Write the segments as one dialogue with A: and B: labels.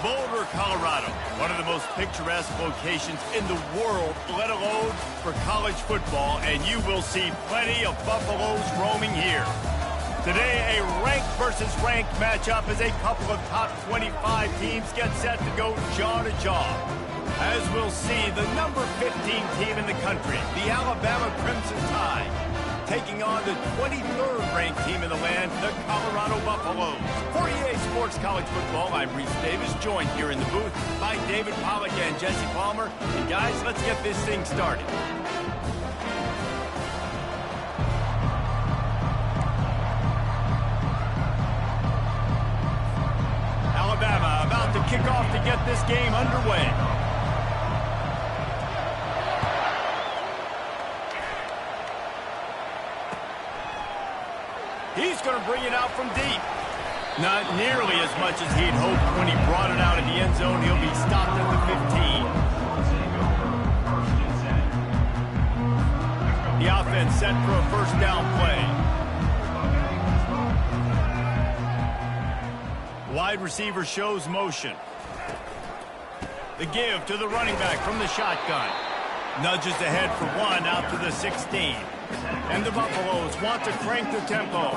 A: Boulder, Colorado, one of the most picturesque locations in the world, let alone for college football, and you will see plenty of Buffaloes roaming here. Today, a ranked versus ranked matchup as a couple of top 25 teams get set to go jaw to jaw. As we'll see, the number 15 team in the country, the Alabama Crimson Tide, taking on the 23rd ranked team in the land, the Colorado Buffaloes. For EA Sports College Football, I'm Reese Davis, joined here in the booth by David Pollack and Jesse Palmer. And guys, let's get this thing started. Alabama about to kick off to get this game underway. He's going to bring it out from deep. Not nearly as much as he'd hoped when he brought it out in the end zone. He'll be stopped at the 15. The offense set for a first down play. Wide receiver shows motion. The give to the running back from the shotgun. Nudges ahead for one out to the 16. And the Buffaloes want to crank the tempo.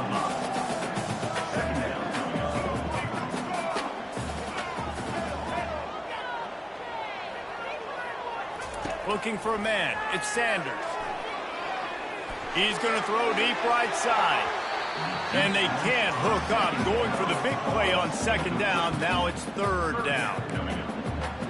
A: Looking for a man. It's Sanders. He's going to throw deep right side. And they can't hook up. Going for the big play on second down. Now it's third down.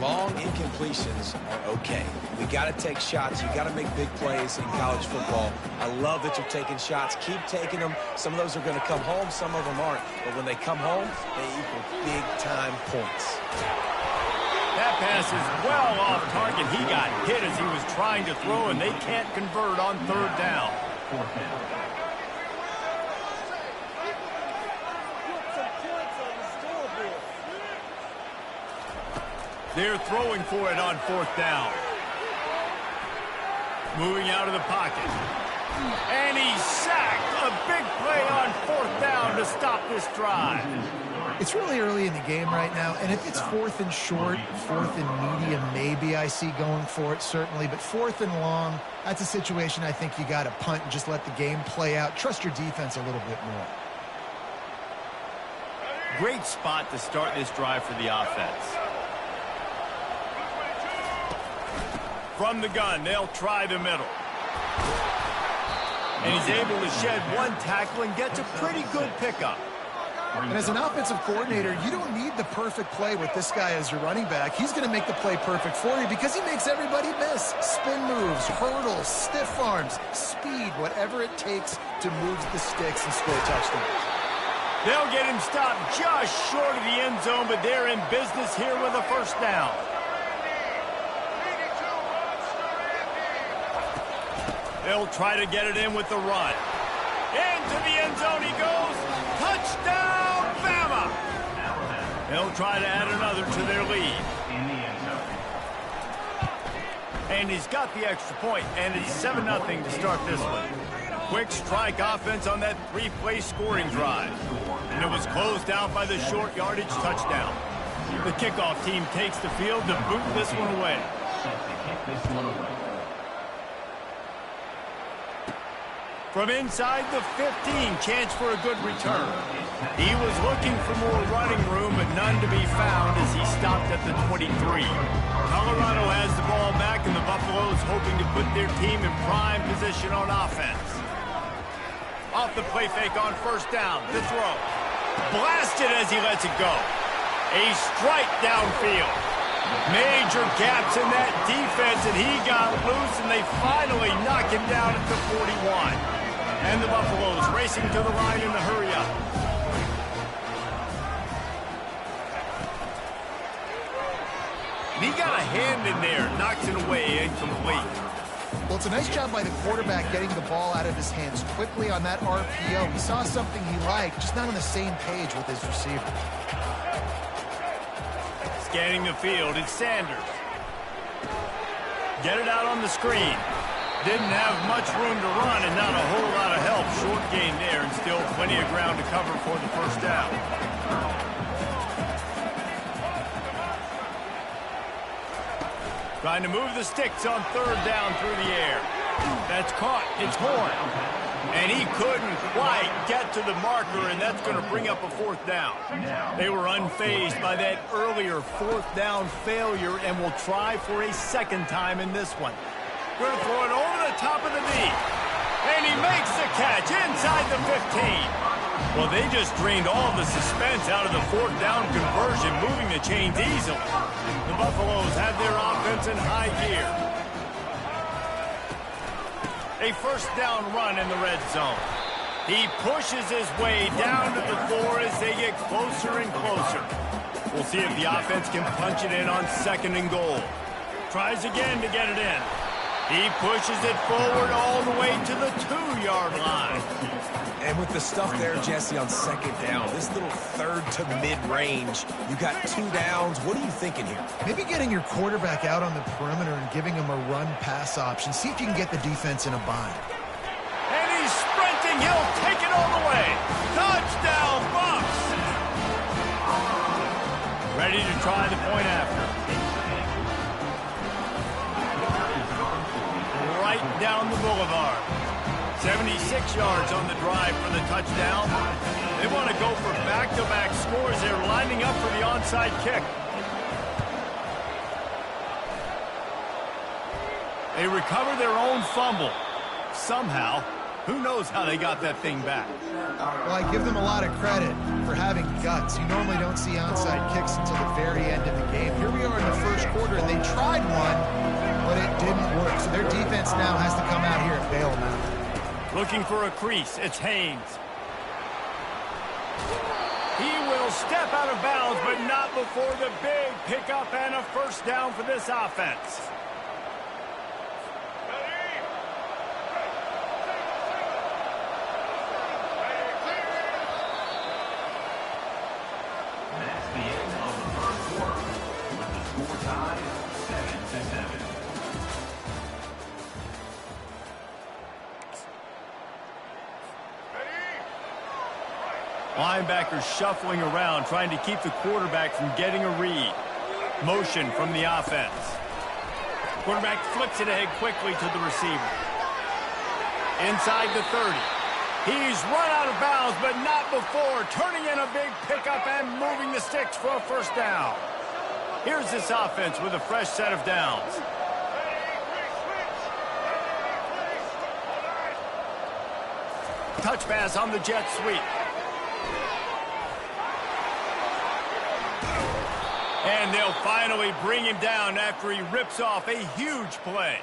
B: Long incompletions are okay. We got to take shots. You got to make big plays in college football. I love that you're taking shots. Keep taking them. Some of those are going to come home. Some of them aren't. But when they come home, they equal big-time points.
A: That pass is well off target. He got hit as he was trying to throw, and they can't convert on third down. They're throwing for it on fourth down. Moving out of the pocket. And he's sacked. A big play on fourth down to stop this drive.
C: It's really early in the game right now, and if it's fourth and short, fourth and medium, maybe I see going for it, certainly. But fourth and long, that's a situation I think you got to punt and just let the game play out. Trust your defense a little bit more.
A: Great spot to start this drive for the offense. From the gun, they'll try the middle. And he's able to shed one tackle and gets a pretty good pickup.
C: And as an offensive coordinator, you don't need the perfect play with this guy as your running back. He's going to make the play perfect for you because he makes everybody miss. Spin moves, hurdles, stiff arms, speed, whatever it takes to move the sticks and score touchdowns.
A: They'll get him stopped just short of the end zone, but they're in business here with a first down. They'll try to get it in with the run. Into the end zone he goes. Touchdown, Bama! They'll try to add another to their lead. And he's got the extra point, and it's 7-0 to start this one. Quick strike offense on that three-play scoring drive. And it was closed out by the short yardage touchdown. The kickoff team takes the field to boot this one away. From inside the 15, chance for a good return. He was looking for more running room, but none to be found as he stopped at the 23. Colorado has the ball back, and the Buffaloes hoping to put their team in prime position on offense. Off the play fake on first down, the throw. Blasted as he lets it go. A strike downfield. Major gaps in that defense, and he got loose, and they finally knock him down at the 41. And the Buffaloes racing to the line in the hurry-up. He got a hand in there, knocks it away, incomplete.
C: Well, it's a nice job by the quarterback getting the ball out of his hands quickly on that RPO. He saw something he liked, just not on the same page with his receiver.
A: Scanning the field, it's Sanders. Get it out on the screen. Didn't have much room to run and not a whole lot of help. Short gain there and still plenty of ground to cover for the first down. Trying to move the sticks on third down through the air. That's caught. It's Horn. And he couldn't quite get to the marker, and that's going to bring up a fourth down. They were unfazed by that earlier fourth down failure and will try for a second time in this one. Going to throw it over the top of the knee. And he makes the catch inside the 15. Well, they just drained all the suspense out of the fourth down conversion, moving the chains easily. The Buffaloes have their offense in high gear. A first down run in the red zone. He pushes his way down to the 4 as they get closer and closer. We'll see if the offense can punch it in on 2nd and goal. Tries again to get it in. He pushes it forward all the way to the 2-yard line.
B: And with the stuff there, Jesse, on 2nd down, this little third to mid-range, you got 2 downs. What are you thinking here?
C: Maybe getting your quarterback out on the perimeter and giving him a run-pass option. See if you can get the defense in a bind.
A: And he's sprinting. He'll take it all the way. Touchdown, Bucs! Ready to try the point after. Right down the boulevard. 76 yards on the drive for the touchdown. They want to go for back-to-back scores. They're lining up for the onside kick. They recover their own fumble. Somehow. Who knows how they got that thing back?
C: Well, I give them a lot of credit for having guts. You normally don't see onside kicks until the very end of the game. Here we are in the first quarter, and they tried one, but it didn't work. So their defense now has to come out here and bail them out.
A: Looking for a crease. It's Haynes. He will step out of bounds, but not before the big pickup and a first down for this offense.
D: That's the end of the first quarter, with the score tied 7-7.
A: Linebackers shuffling around, trying to keep the quarterback from getting a read. Motion from the offense. Quarterback flips it ahead quickly to the receiver. Inside the 30. He's run out of bounds, but not before turning in a big pickup and moving the sticks for a first down. Here's this offense with a fresh set of downs. Touch pass on the jet sweep. And they'll finally bring him down after he rips off a huge play.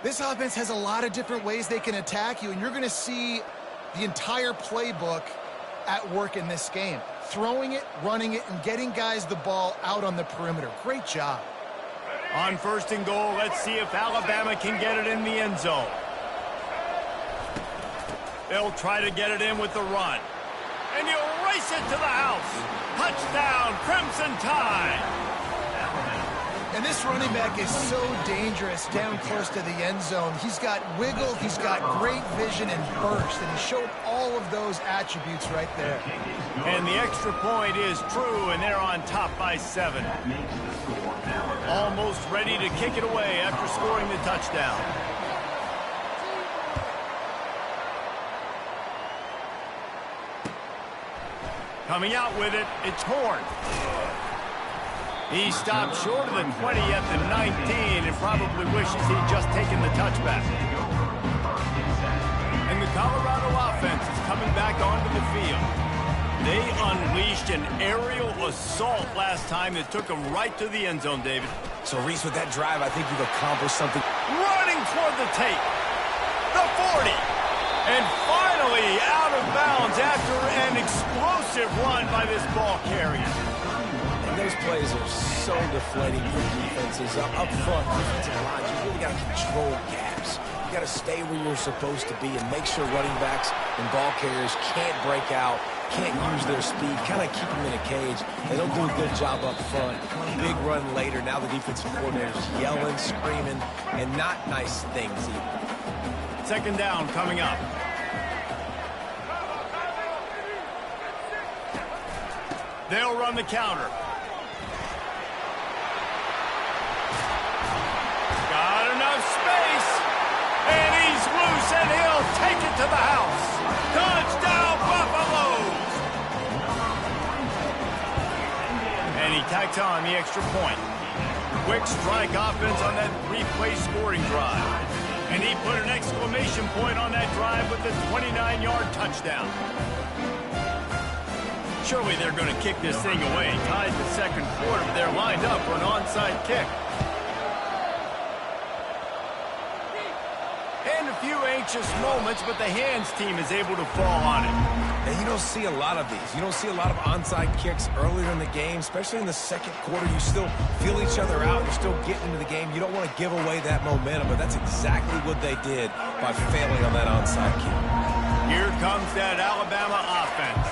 C: This offense has a lot of different ways they can attack you, and you're going to see the entire playbook at work in this game. Throwing it, running it, and getting guys the ball out on the perimeter. Great job.
A: On 1st and goal, let's see if Alabama can get it in the end zone. They'll try to get it in with the run. And he'll race it to the house. Touchdown, Crimson Tide.
C: And this running back is so dangerous down close to the end zone. He's got wiggle, he's got great vision and burst, and he showed all of those attributes right there.
A: And the extra point is true, and they're on top by 7. Almost ready to kick it away after scoring the touchdown. Coming out with it, it's Horn. He stopped short of the 20 at the 19 and probably wishes he'd just taken the touchback. And the Colorado offense is coming back onto the field. They unleashed an aerial assault last time that took them right to the end zone, David.
B: So, Reese, with that drive, I think you've accomplished something.
A: Running toward the tape. The 40. And finally out of bounds after an explosive run by this ball carrier.
B: And those plays are so deflating for defenses. Up front, defensive lines, you really got to control gaps. You got to stay where you're supposed to be and make sure running backs and ball carriers can't break out, can't use their speed, kind of keep them in a cage. They don't do a good job up front. Big run later. Now the defensive coordinator's yelling, screaming, and not nice things either.
A: 2nd down coming up. They'll run the counter. And he tacks on the extra point. Quick strike offense on that three-play scoring drive. And he put an exclamation point on that drive with a 29-yard touchdown. Surely they're going to kick this thing away. Tied the second quarter, but they're lined up for an onside kick. And a few anxious moments, but the hands team is able to fall on it.
B: And you don't see a lot of these. You don't see a lot of onside kicks earlier in the game, especially in the second quarter. You still feel each other out. You're still getting into the game. You don't want to give away that momentum, but that's exactly what they did by failing on that onside kick.
A: Here comes that Alabama offense.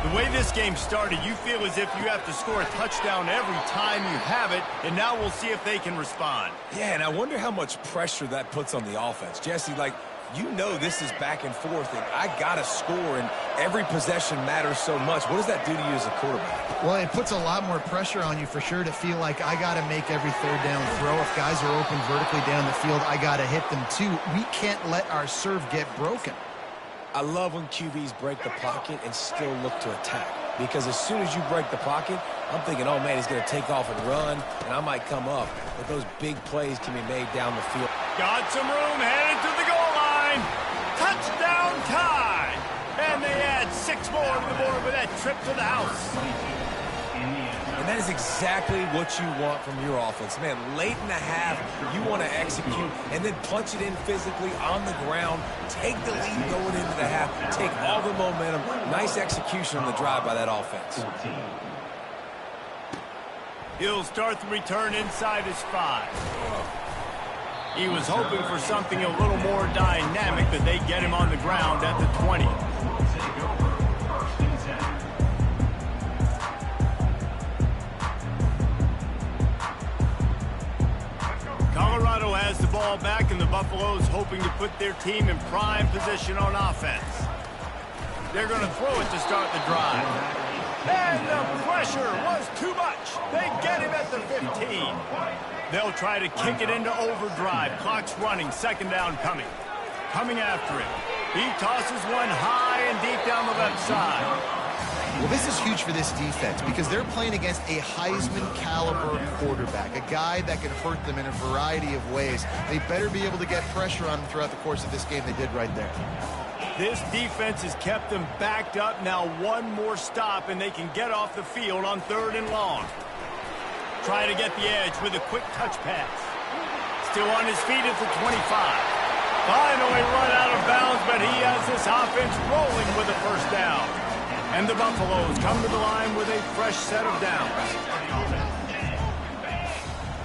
A: The way this game started, you feel as if you have to score a touchdown every time you have it, and now we'll see if they can respond.
B: Yeah, and I wonder how much pressure that puts on the offense. Jesse, like, you know this is back and forth, and I got to score, and every possession matters so much. What does that do to you as a quarterback?
C: Well, it puts a lot more pressure on you for sure to feel like I got to make every third down throw. If guys are open vertically down the field, I got to hit them too. We can't let our serve get broken.
B: I love when QBs break the pocket and still look to attack. Because as soon as you break the pocket, I'm thinking, oh, man, he's going to take off and run, and I might come up. But those big plays can be made down the field.
A: Got some room, headed to the goal line. Touchdown tie. And they add 6 more to the board with that trip to the house.
B: And that is exactly what you want from your offense. Man, late in the half, you want to execute and then punch it in physically on the ground. Take the lead going into the half. Take all the momentum. Nice execution on the drive by that offense.
A: He'll start the return inside his 5. He was hoping for something a little more dynamic, but they get him on the ground at the 20. Colorado has the ball back, and the Buffaloes hoping to put their team in prime position on offense. They're going to throw it to start the drive. And the pressure was too much. They get him at the 15. They'll try to kick it into overdrive. Clock's running, second down coming. Coming after him. He tosses one high and deep down the left side.
C: Well, this is huge for this defense because they're playing against a Heisman-caliber quarterback, a guy that can hurt them in a variety of ways. They better be able to get pressure on them throughout the course of this game. They did right there.
A: This defense has kept them backed up. Now one more stop, and they can get off the field on 3rd and long. Try to get the edge with a quick touch pass. Still on his feet at the 25. Finally run out of bounds, but he has this offense rolling with a first down. And the Buffaloes come to the line with a fresh set of downs.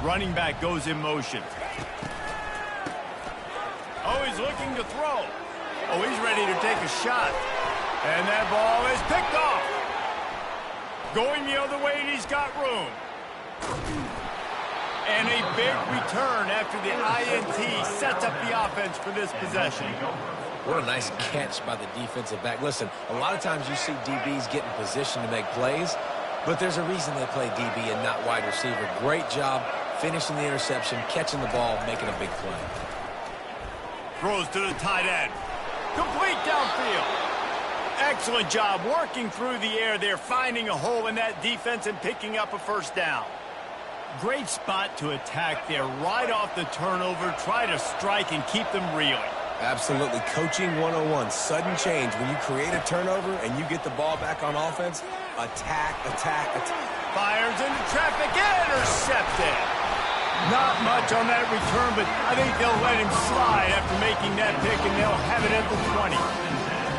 A: Running back goes in motion. Oh, he's looking to throw. Oh, he's ready to take a shot. And that ball is picked off. Going the other way, and he's got room. And a big return after the INT sets up the offense for this possession.
B: What a nice catch by the defensive back. Listen, a lot of times you see DBs get in position to make plays, but there's a reason they play DB and not wide receiver. Great job finishing the interception, catching the ball, making a big play.
A: Throws to the tight end. Complete downfield. Excellent job working through the air there, finding a hole in that defense and picking up a first down. Great spot to attack there right off the turnover. Try to strike and keep them reeling.
B: Absolutely. Coaching 101. Sudden change. When you create a turnover and you get the ball back on offense, attack, attack, attack.
A: Fires into traffic, intercepted. Not much on that return, but I think they'll let him slide after making that pick, and they'll have it at the 20.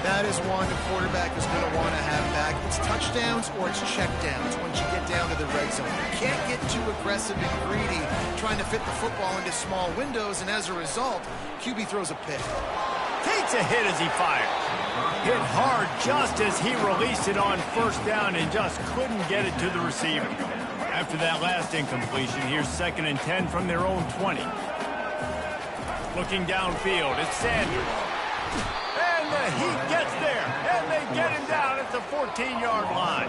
C: That is one the quarterback is going to want to have back. It's touchdowns or it's checkdowns once you get down to the red zone. You can't get too aggressive and greedy trying to fit the football into small windows, and as a result, QB throws a pick.
A: Takes a hit as he fires. Hit hard just as he released it on first down and just couldn't get it to the receiver. After that last incompletion, here's 2nd and 10 from their own 20. Looking downfield, it's Sanders. He gets there, and they get him down at the 14-yard line.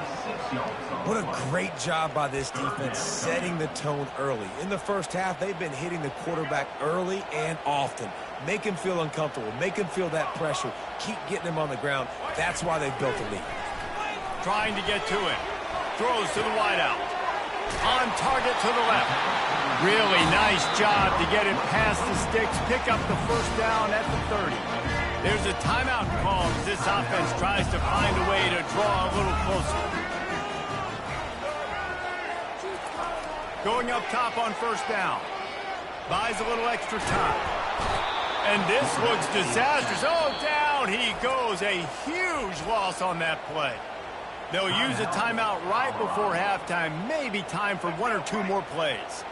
B: What a great job by this defense setting the tone early. In the first half, they've been hitting the quarterback early and often. Make him feel uncomfortable. Make him feel that pressure. Keep getting him on the ground. That's why they've built a lead.
A: Trying to get to him. Throws to the wideout. On target to the left. Really nice job to get it past the sticks, pick up the first down at the 30. There's a timeout called as this offense tries to find a way to draw a little closer. Going up top on first down. Buys a little extra time. And this looks disastrous. Oh, down he goes. A huge loss on that play. They'll use a timeout right before halftime. Maybe time for one or two more plays.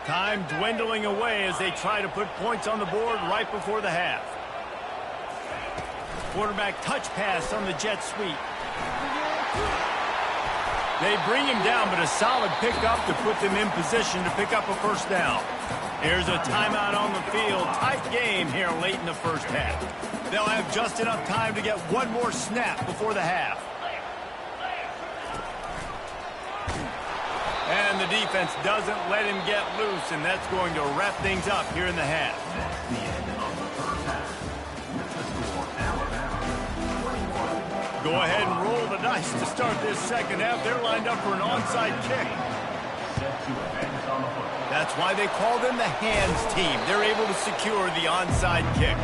A: Time dwindling away as they try to put points on the board right before the half. Quarterback touch pass on the jet sweep. They bring him down, but a solid pickup to put them in position to pick up a first down. Here's a timeout on the field. Tight game here late in the first half. They'll have just enough time to get one more snap before the half. And the defense doesn't let him get loose, and that's going to wrap things up here in the half.
D: That's the end of the first half. With the score, Alabama 21.
A: Go ahead and roll the dice to start this second half. They're lined up for an onside kick.
D: Set to advance on the football.
A: That's why they call them the hands team. They're able to secure the onside kick.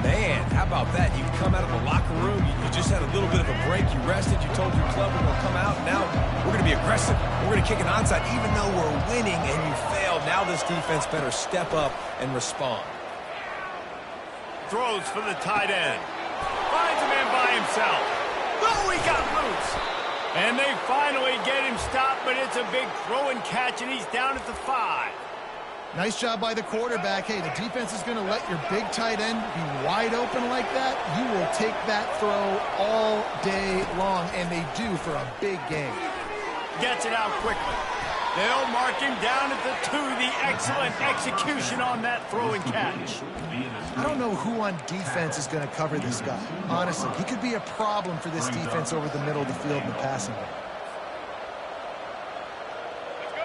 B: Man, how about that? You come out of the locker room, you just had a little bit of a break, you rested, you told your club we're going to come out, now we're going to be aggressive. We're going to kick an onside even though we're winning and you failed. Now this defense better step up and respond.
A: Throws for the tight end. Finds a man by himself. Oh, he got loose. And they finally get him stopped, but it's a big throw and catch, and he's down at the 5.
C: Nice job by the quarterback. Hey, the defense is going to let your big tight end be wide open like that. You will take that throw all day long, and they do for a big game.
A: Gets it out quickly. They'll mark him down at the 2. The excellent execution on that throw and catch.
C: I don't know who on defense is going to cover this guy. Honestly, he could be a problem for this defense over the middle of the field in the passing game.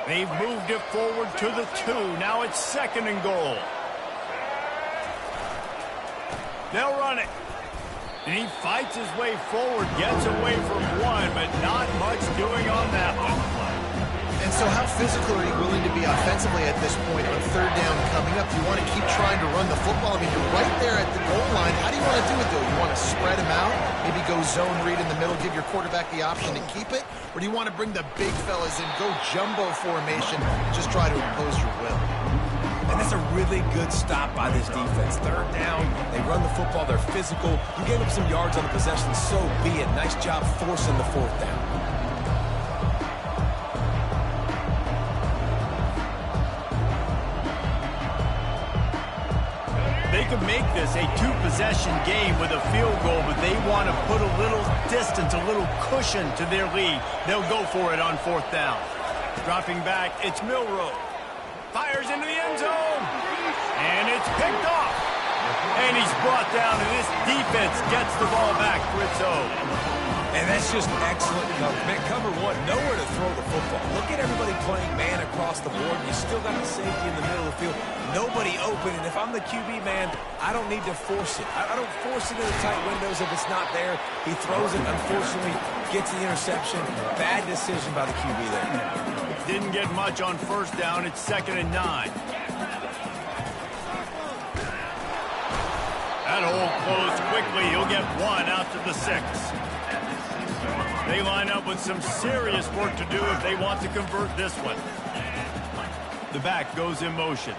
A: They've moved it forward to the 2. Now it's 2nd and goal. They'll run it. And he fights his way forward, gets away from one, but not much doing on that one.
C: And so how physical are you willing to be offensively at this point on 3rd down coming up? Do you want to keep trying to run the football? I mean, you're right there at the goal line. How do you want to do it, though? You want to spread him out, maybe go zone read in the middle, give your quarterback the option to keep it? Or do you want to bring the big fellas in, go jumbo formation, and just try to impose your will?
B: And that's a really good stop by this defense. 3rd down, they run the football, they're physical. You gave up some yards on the possession, so be it. Nice job forcing the 4th down.
A: They could make this a 2-possession game with a field goal, but they want to put a little distance, a little cushion to their lead. They'll go for it on 4th down. Dropping back, it's Milroe. Fires into the end zone. And it's picked off. And he's brought down, and this defense gets the ball back for its own.
B: And that's just excellent cover. Man, cover 1, nowhere to throw the football. Look at everybody playing man across the board. You still got the safety in the middle of the field. Nobody open, and if I'm the QB, man, I don't need to force it. I don't force it into tight windows if it's not there. He throws it, unfortunately, gets the interception. Bad decision by the QB there.
A: Didn't get much on 1st down. It's 2nd and 9. That hole closed quickly. He'll get 1 out to the 6. They line up with some serious work to do if they want to convert this one. The back goes in motion.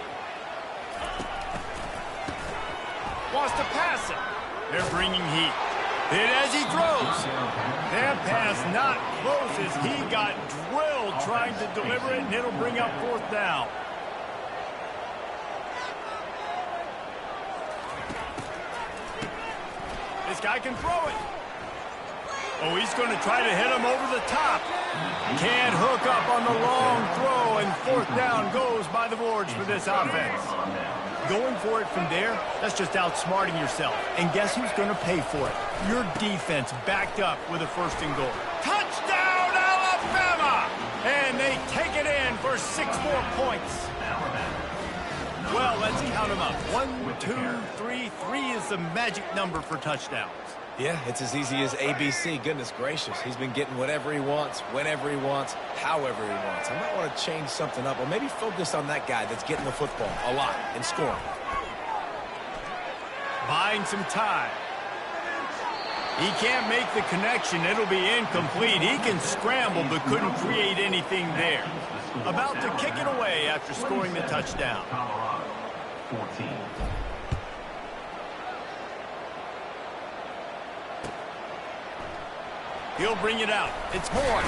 A: Wants to pass it. They're bringing heat. Hit as he throws. That pass not close as he got drilled trying to deliver it, and it'll bring up 4th down. This guy can throw it. Oh, he's going to try to hit him over the top. Can't hook up on the long throw, and 4th down goes by the boards for this offense. Going for it from there, that's just outsmarting yourself. And guess who's going to pay for it? Your defense backed up with a 1st and goal. Touchdown, Alabama! And they take it in for 6 more points. Well, let's count them up. 1, 2, 3. 3 is the magic number for touchdowns.
B: Yeah, it's as easy as ABC. Goodness gracious. He's been getting whatever he wants, whenever he wants, however he wants. I might want to change something up or maybe focus on that guy that's getting the football a lot and scoring.
A: Buying some time. He can't make the connection. It'll be incomplete. He can scramble but couldn't create anything there. About to kick it away after scoring the touchdown.
D: Colorado, 14.
A: He'll bring it out. It's Horn.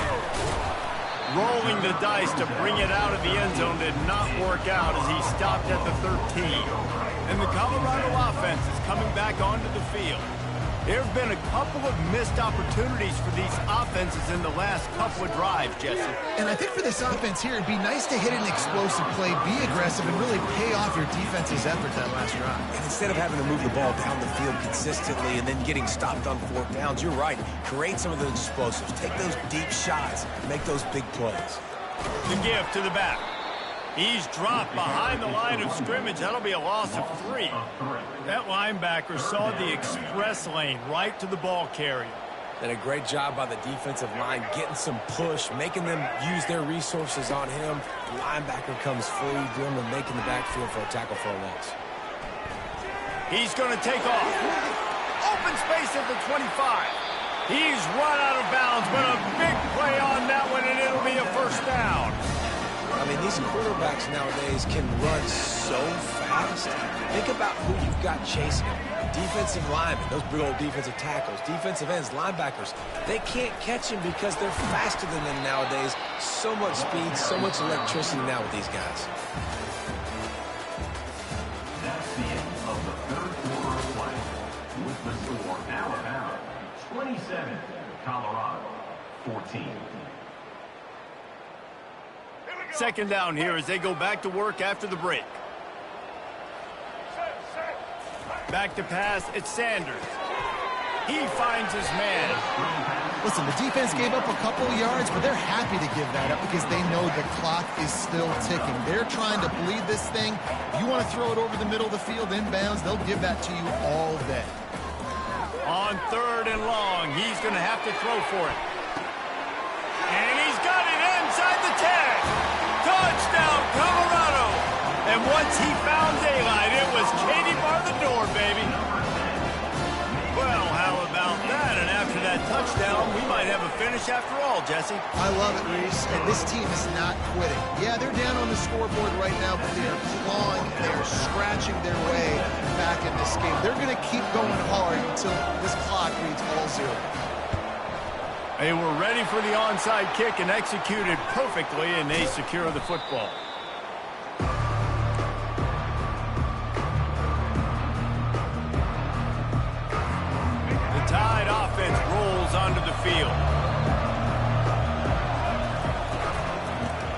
A: Rolling the dice to bring it out of the end zone did not work out as he stopped at the 13. And the Colorado offense is coming back onto the field. There have been a couple of missed opportunities for these offenses in the last couple of drives, Jesse.
C: And I think for this offense here, it'd be nice to hit an explosive play, be aggressive, and really pay off your defense's effort that last drive.
B: And instead of having to move the ball down the field consistently and then getting stopped on 4th downs, you're right. Create some of those explosives. Take those deep shots. Make those big plays.
A: The give to the back. He's dropped behind the line of scrimmage. That'll be a loss of 3. That linebacker saw the express lane right to the ball carrier.
B: Did a great job by the defensive line getting some push, making them use their resources on him. The linebacker comes free, doing the making the backfield for a tackle for a loss.
A: He's going to take off. Open space at the 25. He's run out of bounds, but a big play on that one, and it'll be a first down.
B: I mean, these quarterbacks nowadays can run so fast. Think about who you've got chasing them. Defensive linemen, those big old defensive tackles, defensive ends, linebackers. They can't catch him because they're faster than them nowadays. So much speed, so much electricity now with these guys.
D: That's the end of the third quarter of play. With the score, Alabama 27, Colorado 14.
A: Second down here as they go back to work after the break. Back to pass, it's Sanders. He finds his man.
C: Listen, the defense gave up a couple of yards, but they're happy to give that up because they know the clock is still ticking. They're trying to bleed this thing. If you want to throw it over the middle of the field inbounds, they'll give that to you all day.
A: On 3rd and long, he's going to have to throw for it. And he's got it inside the 10. Touchdown, Colorado! And once he found daylight, it was Katie bar the door, baby. Well, how about that? And after that touchdown, we might have a finish after all, Jesse.
C: I love it, Reese. And this team is not quitting. Yeah, they're down on the scoreboard right now, but they're clawing, they're scratching their way back in this game. They're going to keep going hard until this clock reads all 0.
A: They were ready for the onside kick and executed perfectly, and they secure the football. The Tide offense rolls onto the field.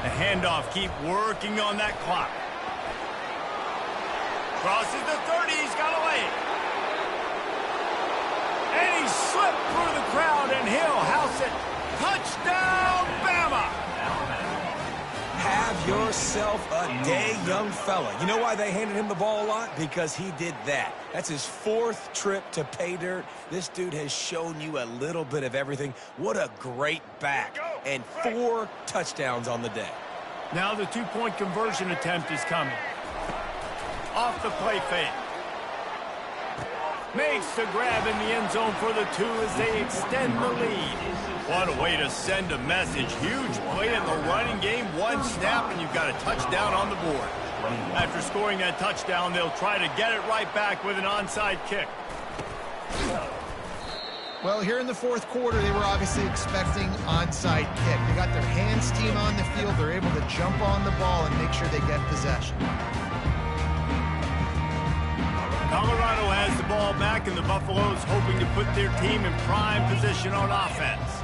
A: The handoff, keep working on that clock. Crosses the 30, he's got away. And he slipped through the crowd, and he'll house it. Touchdown, Bama!
B: Have yourself a day, young fella. You know why they handed him the ball a lot? Because he did that. That's his 4th trip to pay dirt. This dude has shown you a little bit of everything. What a great back. And 4 touchdowns on the day.
A: Now the 2-point conversion attempt is coming. Off the play fake. Makes the grab in the end zone for the 2 as they extend the lead. What a way to send a message. Huge play in the running game. 1 snap, and you've got a touchdown on the board. After scoring that touchdown, they'll try to get it right back with an onside kick.
C: Well, here in the 4th quarter, they were obviously expecting onside kick. They got their hands team on the field. They're able to jump on the ball and make sure they get possession.
A: Colorado has the ball back, and the Buffaloes hoping to put their team in prime position on offense.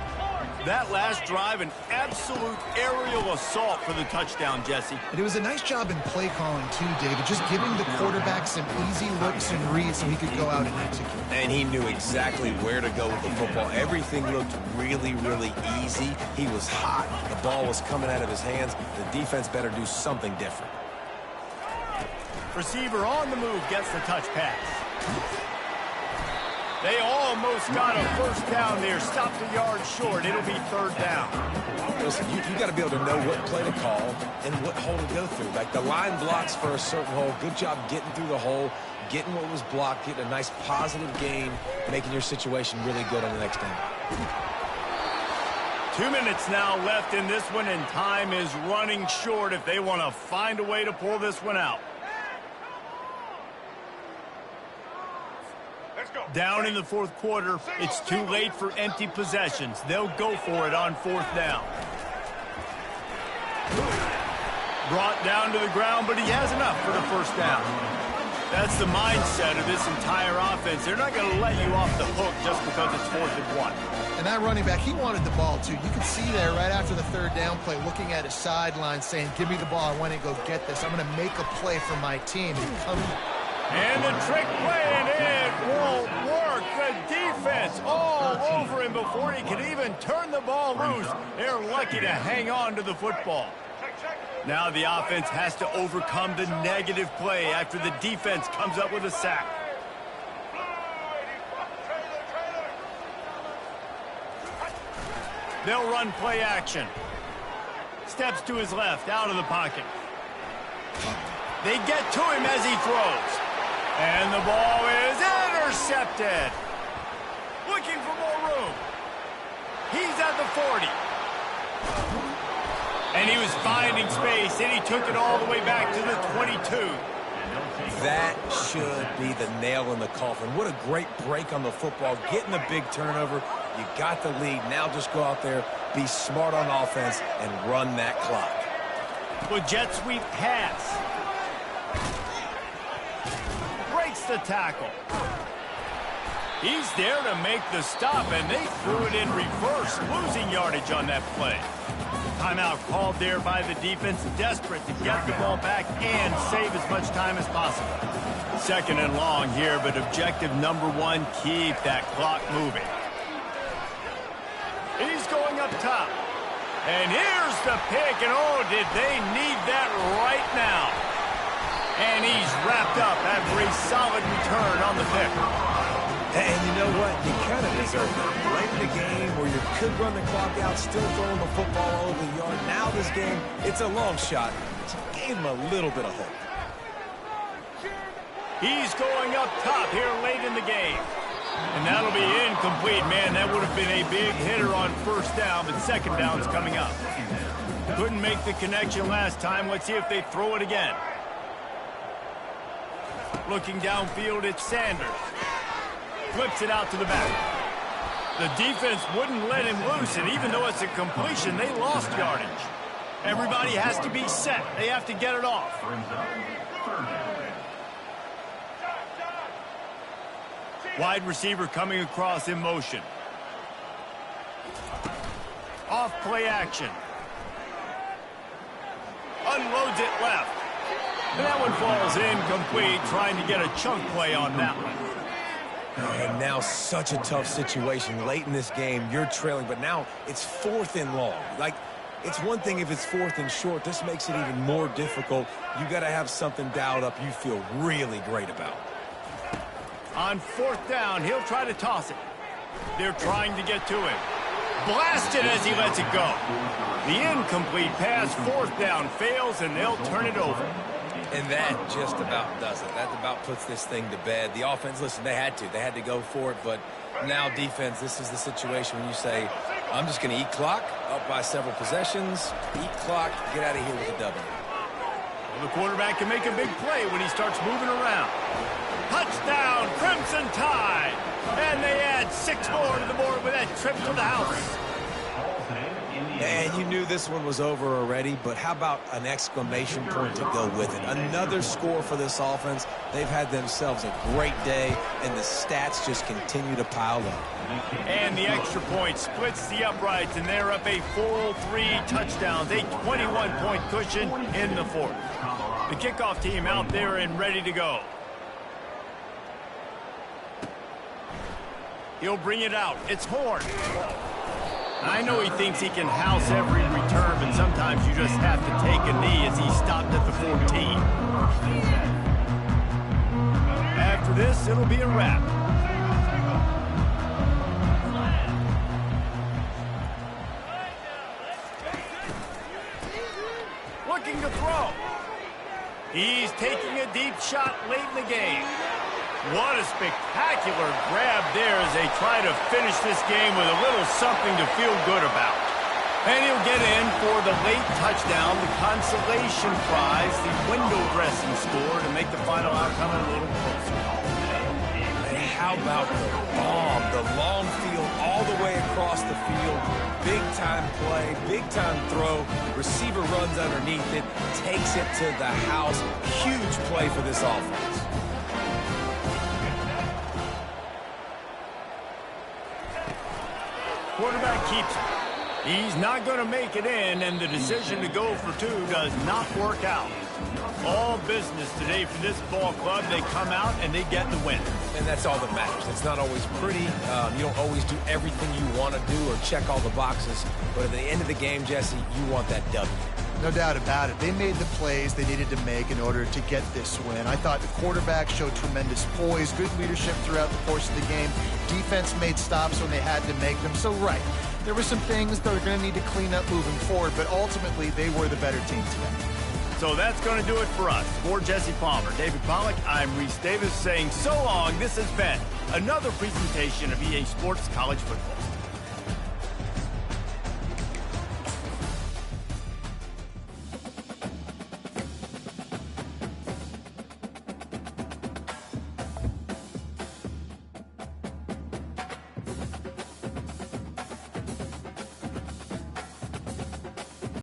A: That last drive, an absolute aerial assault for the touchdown, Jesse.
C: And it was a nice job in play calling, too, David, just giving the quarterback some easy looks and reads so he could go out and execute.
B: And he knew exactly where to go with the football. Everything looked really, really easy. He was hot. The ball was coming out of his hands. The defense better do something different.
A: Receiver on the move gets the touch pass. They almost got a first down there. Stopped a yard short. It'll be third down.
B: Listen, you got to be able to know what play to call and what hole to go through. Like the line blocks for a certain hole. Good job getting through the hole, getting what was blocked, getting a nice positive gain, making your situation really good on the next down.
A: 2 minutes now left in this one, and time is running short if they want to find a way to pull this one out. Down in the fourth quarter, it's too late for empty possessions. They'll go for it on fourth down. Brought down to the ground, but he has enough for the first down. That's the mindset of this entire offense. They're not going to let you off the hook just because it's 4th and 1.
C: And that running back, he wanted the ball, too. You could see there right after the third down play, looking at his sideline, saying, give me the ball. I want to go get this. I'm going to make a play for my team.
A: And the trick play, and it won't work. The defense all over him before he can even turn the ball loose. They're lucky to hang on to the football. Now the offense has to overcome the negative play after the defense comes up with a sack. They'll run play action. Steps to his left, out of the pocket. They get to him as he throws. And the ball is intercepted. Looking for more room. He's at the 40. And he was finding space, and he took it all the way back to the 22.
B: That should be the nail in the coffin. What a great break on the football. Getting the big turnover. You got the lead. Now just go out there, be smart on offense, and run that clock.
A: Well, jet sweep pass. Breaks the tackle. He's there to make the stop, and they threw it in reverse, losing yardage on that play. Timeout called there by the defense, desperate to get the ball back and save as much time as possible. 2nd and long here, but objective number 1, keep that clock moving. He's going up top. And here's the pick, and oh, did they need that right now. And he's wrapped up after a solid return on the pick.
B: And you know what? You kind of deserve it. Late in the game where you could run the clock out, still throwing the football all over the yard. Now this game, it's a long shot. So gave him a little bit of hope.
A: He's going up top here late in the game. And that'll be incomplete. Man, that would have been a big hitter on first down, but second down's coming up. Couldn't make the connection last time. Let's see if they throw it again. Looking downfield, it's Sanders. Flips it out to the back. The defense wouldn't let him loose, and even though it's a completion, they lost yardage. Everybody has to be set. They have to get it off. Wide receiver coming across in motion. Off play action. Unloads it left. And that one falls incomplete, trying to get a chunk play on that one.
B: And now such a tough situation. Late in this game, you're trailing, but now it's 4th and long. Like, it's one thing if it's 4th and short. This makes it even more difficult. You got to have something dialed up you feel really great about.
A: On 4th down, he'll try to toss it. They're trying to get to him. Blasted as he lets it go. The incomplete pass, 4th down, fails, and they'll turn it over.
B: And that just about does it. That about puts this thing to bed. The offense, listen, they had to go for it, but now defense, this is the situation when you say, I'm just going to eat clock, up by several possessions, eat clock, get out of here with a W.
A: Well, the quarterback can make a big play when he starts moving around. Touchdown, Crimson Tide! And they add 6 more to the board with that trip to the house.
B: And you knew this one was over already, but how about an exclamation point to go with it? Another score for this offense. They've had themselves a great day, and the stats just continue to pile up.
A: And the extra point splits the uprights, and they're up a full 3 touchdowns, a 21-point cushion in the 4th. The kickoff team out there and ready to go. He'll bring it out. It's Horn. I know he thinks he can house every return, but sometimes you just have to take a knee as he stopped at the 14. After this, it'll be a wrap. looking to throw. He's taking a deep shot late in the game. What a spectacular grab there as they try to finish this game with a little something to feel good about. And he'll get in for the late touchdown, the consolation prize, the window dressing score to make the final outcome a little closer.
B: And how about the bomb, the long field all the way across the field. Big time play, big time throw. Receiver runs underneath it, takes it to the house. Huge play for this offense.
A: Quarterback keeps it. He's not going to make it in, and the decision to go for two does not work out. All business today for this ball club. They come out and they get the win.
B: And that's all that matters. It's not always pretty. You don't always do everything you want to do or check all the boxes. But at the end of the game, Jesse, you want that W.
C: No doubt about it. They made the plays they needed to make in order to get this win. I thought the quarterback showed tremendous poise, good leadership throughout the course of the game. Defense made stops when they had to make them. So, right, there were some things they're going to need to clean up moving forward, but ultimately they were the better team today.
A: So that's going to do it for us. For Jesse Palmer, David Pollack, I'm Reese Davis saying so long. This has been another presentation of EA Sports College Football.